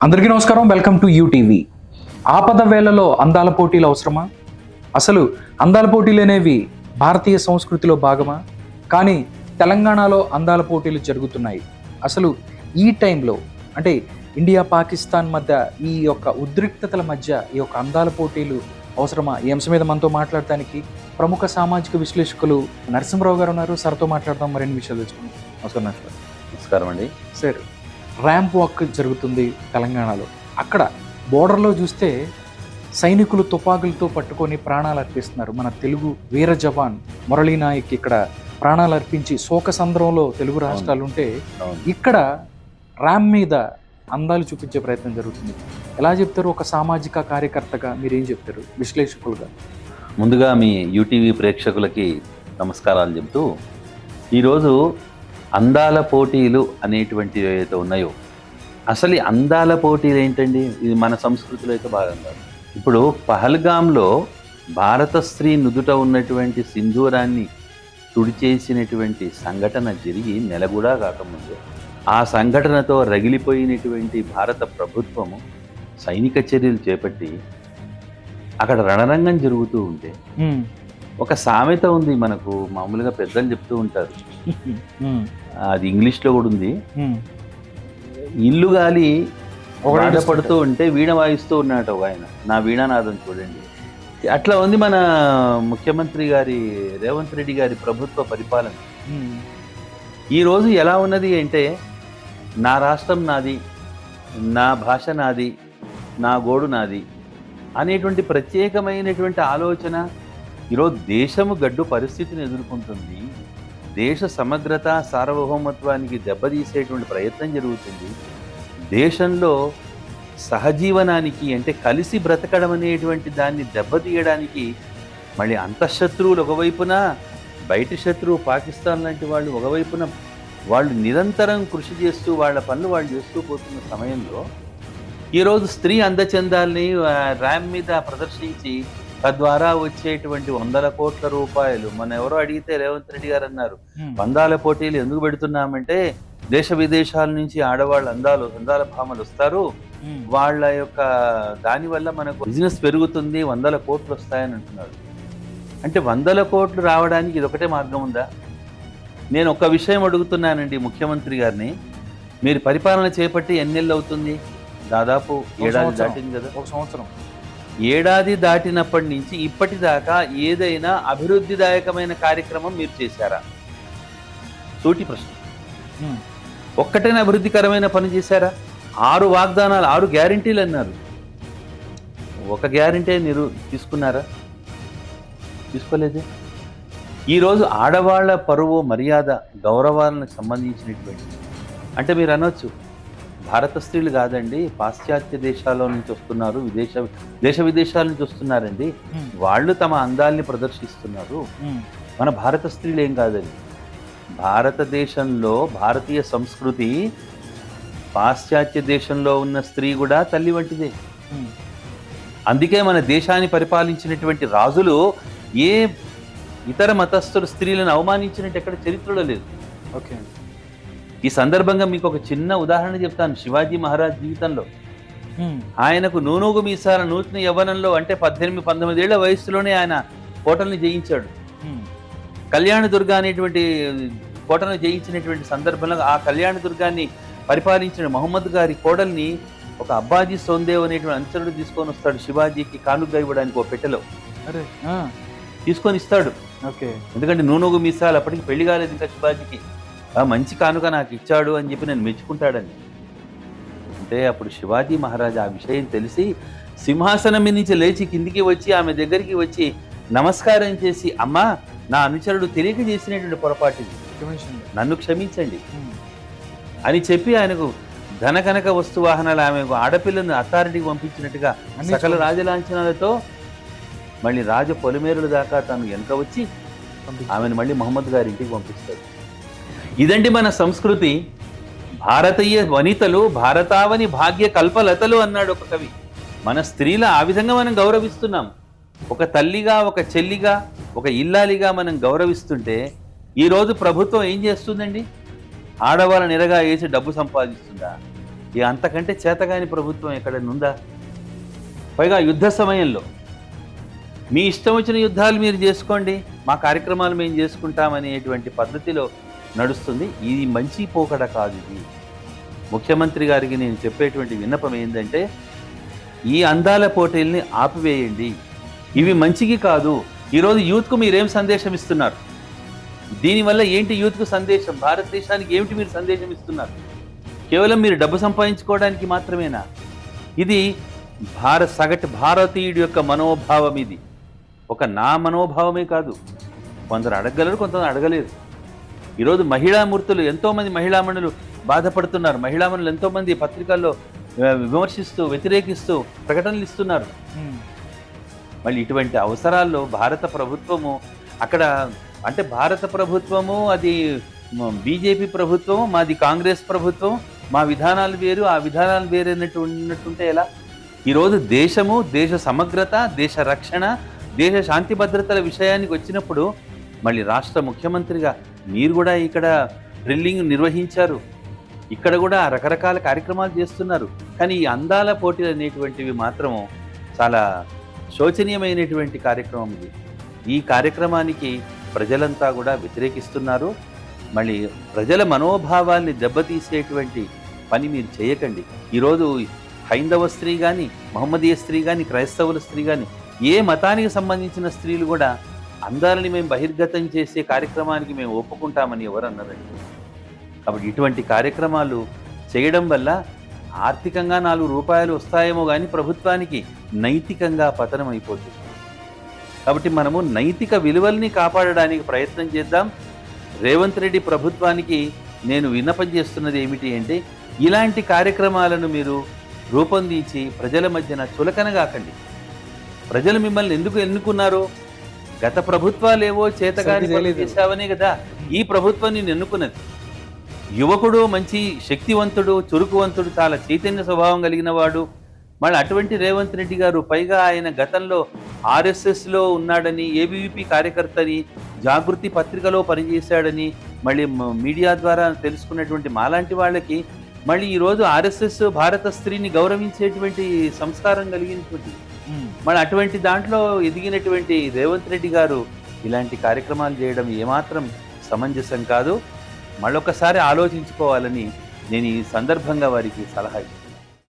అందరికీ నమస్కారం. Welcome to UTV. ఆపద వేళలో అందాల పోటీలు అవసరమా? అసలు అందాల పోటీలు అనేవి భారతీయ సంస్కృతిలో భాగమా? కానీ తెలంగాణలో అందాల పోటీలు జరుగుతున్నాయి. అసలు ఈ టైంలో అంటే ఇండియా పాకిస్తాన్ మధ్య ఈ యొక్క ఉద్రిక్తతల మధ్య ఈ యొక్క అందాల పోటీలు అవసరమా? ఈ అంశం మీద మనతో మాట్లాడటానికి ప్రముఖ సామాజిక విశ్లేషకులు నరసింహరావు గారు ఉన్నారు. సార్తో మాట్లాడదాం, మరిన్ని విషయాలు తెలుసుకుందాం. నమస్కారం నరసింహరావు. నమస్కారం అండి. సార్, ర్యాంప్ వాక్ జరుగుతుంది తెలంగాణలో. అక్కడ బోర్డర్లో చూస్తే సైనికులు తుపాకులతో పట్టుకొని ప్రాణాలు అర్పిస్తున్నారు. మన తెలుగు వీర జవాన్ మురళీ నాయక్ ఇక్కడ ప్రాణాలు అర్పించి శోక సంద్రంలో తెలుగు రాష్ట్రాలు ఉంటే, ఇక్కడ ర్యాంప్ మీద అందాలు చూపించే ప్రయత్నం జరుగుతుంది. ఎలా చెప్తారు? ఒక సామాజిక కార్యకర్తగా మీరేం చెప్తారు, విశ్లేషకులుగా? ముందుగా మీ యూటీవీ ప్రేక్షకులకి నమస్కారాలు చెబుతూ, ఈరోజు అందాల పోటీలు అనేటువంటివి ఏవైతే ఉన్నాయో, అసలు ఈ అందాల పోటీలు ఏంటండి? ఇది మన సంస్కృతిలో అయితే భాగం కాదు. ఇప్పుడు పహల్గామ్లో భారత స్త్రీ నుదుట ఉన్నటువంటి సింధూరాన్ని తుడిచేసినటువంటి సంఘటన జరిగి నెల కూడా కాకముందు, ఆ సంఘటనతో రగిలిపోయినటువంటి భారత ప్రభుత్వము సైనిక చర్యలు చేపట్టి అక్కడ రణరంగం జరుగుతూ ఉంటే, ఒక సామెత ఉంది మనకు, మామూలుగా పెద్దలు చెప్తూ ఉంటారు, అది ఇంగ్లీష్లో కూడా ఉంది. ఇల్లు గాలి పడుతూ ఉంటే వీణ వాయిస్తూ ఉన్నాడు ఒక ఆయన, నా వీణానాదం చూడండి. అట్లా ఉంది మన ముఖ్యమంత్రి గారి రేవంత్ రెడ్డి గారి ప్రభుత్వ పరిపాలన. ఈరోజు ఎలా ఉన్నది అంటే, నా రాష్ట్రం నాది, నా భాష నాది, నా గోడు నాది అనేటువంటి ప్రత్యేకమైనటువంటి ఆలోచన ఈరోజు దేశము గడ్డు పరిస్థితిని ఎదుర్కొంటుంది. దేశ సమగ్రత సార్వభౌమత్వానికి దెబ్బతీసేటువంటి ప్రయత్నం జరుగుతుంది. దేశంలో సహజీవనానికి అంటే కలిసి బ్రతకడం అనేటువంటి దాన్ని దెబ్బతీయడానికి మళ్ళీ అంతఃశత్రువులు ఒకవైపున, బయటి శత్రువు పాకిస్తాన్ లాంటి వాళ్ళు ఒకవైపున, వాళ్ళు నిరంతరం కృషి చేస్తూ వాళ్ళ పనులు వాళ్ళు చేస్తూ పోతున్న సమయంలో ఈరోజు స్త్రీ అందచందాల్ని ర్యాంప్ మీద ప్రదర్శించి తద్వారా వచ్చేటువంటి 100 కోట్ల రూపాయలు, మన ఎవరో అడిగితే రేవంత్ రెడ్డి గారు అన్నారు, అందాల పోటీలు ఎందుకు పెడుతున్నామంటే దేశ విదేశాల నుంచి ఆడవాళ్ళు అందాల భామలు వస్తారు, వాళ్ళ యొక్క దానివల్ల మనకు బిజినెస్ పెరుగుతుంది, 100 కోట్లు వస్తాయని అంటున్నారు. అంటే 100 కోట్లు రావడానికి ఇది ఒకటే మార్గం ఉందా? నేను ఒక విషయం అడుగుతున్నానండి ముఖ్యమంత్రి గారిని, మీరు పరిపాలన చేపట్టి ఎన్నేళ్ళు అవుతుంది? దాదాపు ఏడాది దాటింది కదా. ఒక సంవత్సరం. ఏడాది దాటినప్పటి నుంచి ఇప్పటిదాకా ఏదైనా అభివృద్ధిదాయకమైన కార్యక్రమం మీరు చేశారా? సూటి ప్రశ్న. ఒక్కటైనా అభివృద్ధికరమైన పని చేశారా? 6 వాగ్దానాలు, 6 గ్యారంటీలు అన్నారు. ఒక గ్యారంటీ మీరు తీసుకున్నారా? తీసుకోలేదే. ఈరోజు ఆడవాళ్ల పరువు, మర్యాద, గౌరవాలకు సంబంధించినటువంటి, అంటే మీరు అనొచ్చు భారత స్త్రీలు కాదండి, పాశ్చాత్య దేశాల నుంచి వస్తున్నారు, దేశ విదేశాల నుంచి వస్తున్నారండి, వాళ్ళు తమ అందాల్ని ప్రదర్శిస్తున్నారు, మన భారత స్త్రీలు ఏం కాదండి. భారతదేశంలో భారతీయ సంస్కృతి పాశ్చాత్య దేశంలో ఉన్న స్త్రీ కూడా తల్లి వంటిదే. అందుకే మన దేశాన్ని పరిపాలించినటువంటి రాజులు ఏ ఇతర మతస్థుల స్త్రీలను అవమానించినట్టు ఎక్కడ చరిత్రలో లేదు. ఓకే. ఈ సందర్భంగా మీకు ఒక చిన్న ఉదాహరణ చెప్తాను. శివాజీ మహారాజ్ జీవితంలో ఆయనకు నూనూగు మీసాల నూతన యవ్వనంలో, అంటే 18-19 ఏళ్ల వయసులోనే ఆయన కోటల్ని జయించాడు. కళ్యాణదుర్గ అనేటువంటి కోటను జయించినటువంటి సందర్భంలో ఆ కళ్యాణదుర్గాన్ని పరిపాలించిన మహమ్మద్ గారి కోడల్ని ఒక అబ్బాజీ సోందేవ్ అనేటువంటి అనుచరుడు తీసుకొని వస్తాడు శివాజీకి కానుగ్గా ఇవ్వడానికి. ఒక పెట్టెలో తీసుకొని ఇస్తాడు. ఓకే. ఎందుకంటే నూనూగు మీసాలు అప్పటికి పెళ్లి కాలేదు ఇంకా శివాజీకి, మంచి కానుక నాకు ఇచ్చాడు అని చెప్పి నేను మెచ్చుకుంటాడని. అంటే అప్పుడు శివాజీ మహారాజ్ ఆ విషయం తెలిసి సింహాసనం మీద నుంచి లేచి కిందికి వచ్చి ఆమె దగ్గరికి వచ్చి నమస్కారం చేసి, అమ్మా, నా అనుచరుడు తెలియక చేసినటువంటి పొరపాటు, నన్ను క్షమించండి అని చెప్పి ఆయనకు ధనకనక వస్తు వాహనాలు, ఆమెకు ఆడపిల్లను అథారిటీకి పంపించినట్టుగా సకల రాజలాంఛనాలతో మళ్ళీ రాజ పొలిమేరుల దాకా తను వెనక వచ్చి ఆమెను మళ్ళీ మహమ్మద్ గారి ఇంటికి పంపిస్తాడు. ఇదండి మన సంస్కృతి. భారతీయ వనితలు భారతావని భాగ్య కల్పలతలు అన్నాడు ఒక కవి. మన స్త్రీల ఆ విధంగా మనం గౌరవిస్తున్నాం. ఒక తల్లిగా, ఒక చెల్లిగా, ఒక ఇల్లాలిగా మనం గౌరవిస్తుంటే, ఈరోజు ప్రభుత్వం ఏం చేస్తుందండి? ఆడవాళ్ళని ఎరగా వేసి డబ్బు సంపాదిస్తుందా? ఇక అంతకంటే చేతగాని ప్రభుత్వం ఎక్కడైనా ఉందా? పైగా యుద్ధ సమయంలో మీ ఇష్టం వచ్చిన యుద్ధాలు మీరు చేసుకోండి, మా కార్యక్రమాలు మేము చేసుకుంటామనేటువంటి పద్ధతిలో నడుస్తుంది. ఇది మంచి పోకడ కాదు. ఇది ముఖ్యమంత్రి గారికి నేను చెప్పేటువంటి విన్నపం ఏంటంటే, ఈ అందాల పోటీల్ని ఆపివేయండి. ఇవి మంచికి కాదు. ఈరోజు యూత్కు మీరేం సందేశం ఇస్తున్నారు? దీనివల్ల ఏంటి యూత్కు సందేశం? భారతదేశానికి ఏమిటి మీరు సందేశం ఇస్తున్నారు? కేవలం మీరు డబ్బు సంపాదించుకోవడానికి మాత్రమేనా? ఇది సగటు భారతీయుడి యొక్క మనోభావం. ఇది ఒక నా మనోభావమే కాదు. కొందరు అడగగలరు, కొంతమంది అడగలేరు. ఈరోజు మహిళామూర్తులు ఎంతోమంది మహిళామణులు బాధపడుతున్నారు. మహిళామణులు ఎంతోమంది పత్రికల్లో విమర్శిస్తూ, వ్యతిరేకిస్తూ ప్రకటనలు ఇస్తున్నారు. మళ్ళీ ఇటువంటి అవసరాల్లో భారత ప్రభుత్వము అక్కడ అంటే భారత ప్రభుత్వము అది బీజేపీ ప్రభుత్వం, మాది కాంగ్రెస్ ప్రభుత్వం, మా విధానాలు వేరు, ఆ విధానాలు వేరు ఉన్నట్టుంటే ఎలా? ఈరోజు దేశము, దేశ సమగ్రత, దేశ రక్షణ, దేశ శాంతి భద్రతల విషయానికి వచ్చినప్పుడు మళ్ళీ రాష్ట్ర ముఖ్యమంత్రిగా మీరు కూడా ఇక్కడ డ్రిల్లింగ్ నిర్వహించారు, ఇక్కడ కూడా రకరకాల కార్యక్రమాలు చేస్తున్నారు. కానీ ఈ అందాల పోటీలు అనేటువంటివి మాత్రము చాలా శోచనీయమైనటువంటి కార్యక్రమం ఇది. ఈ కార్యక్రమానికి ప్రజలంతా కూడా వ్యతిరేకిస్తున్నారు. మళ్ళీ ప్రజల మనోభావాల్ని దెబ్బతీసేటువంటి పని మీరు చేయకండి. ఈరోజు హైందవ స్త్రీ కానీ, మహమ్మదీయ స్త్రీ కానీ, క్రైస్తవుల స్త్రీ కానీ, ఏ మతానికి సంబంధించిన స్త్రీలు కూడా అందాలని మేము బహిర్గతం చేసే కార్యక్రమానికి మేము ఒప్పుకుంటామని ఎవరు అన్నారండి? కాబట్టి ఇటువంటి కార్యక్రమాలు చేయడం వల్ల ఆర్థికంగా 4 రూపాయలు వస్తాయేమో కానీ ప్రభుత్వానికి నైతికంగా పతనం అయిపోతుంది. కాబట్టి మనము నైతిక విలువల్ని కాపాడడానికి ప్రయత్నం చేద్దాం. రేవంత్ రెడ్డి ప్రభుత్వానికి నేను విన్నపం చేస్తున్నది ఏమిటి అంటే, ఇలాంటి కార్యక్రమాలను మీరు రూపొందించి ప్రజల మధ్యన చులకనగాకండి. ప్రజలు మిమ్మల్ని ఎందుకు ఎన్నుకున్నారు? గత ప్రభుత్వాలేవో చేతగాని చేశావనే కదా ఈ ప్రభుత్వం నేను ఎన్నుకున్నది. యువకుడు, మంచి శక్తివంతుడు, చురుకువంతుడు, చాలా చైతన్య స్వభావం కలిగిన వాడు. మళ్ళీ అటువంటి రేవంత్ రెడ్డి గారు పైగా ఆయన గతంలో ఆర్ఎస్ఎస్లో ఉన్నాడని, ఏబీవీపీ కార్యకర్తని, జాగృతి పత్రికలో పనిచేశాడని మళ్ళీ మీడియా ద్వారా తెలుసుకున్నటువంటి మాలాంటి వాళ్ళకి మళ్ళీ ఈరోజు ఆర్ఎస్ఎస్ భారత స్త్రీని గౌరవించేటువంటి సంస్కారం కలిగినటువంటి మళ్ళీ అటువంటి దాంట్లో ఎదిగినటువంటి రేవంత్ రెడ్డి గారు ఇలాంటి కార్యక్రమాలు చేయడం ఏమాత్రం సమంజసం కాదు. మళ్ళొకసారి ఆలోచించుకోవాలని నేను ఈ సందర్భంగా వారికి సలహా ఇస్తాను.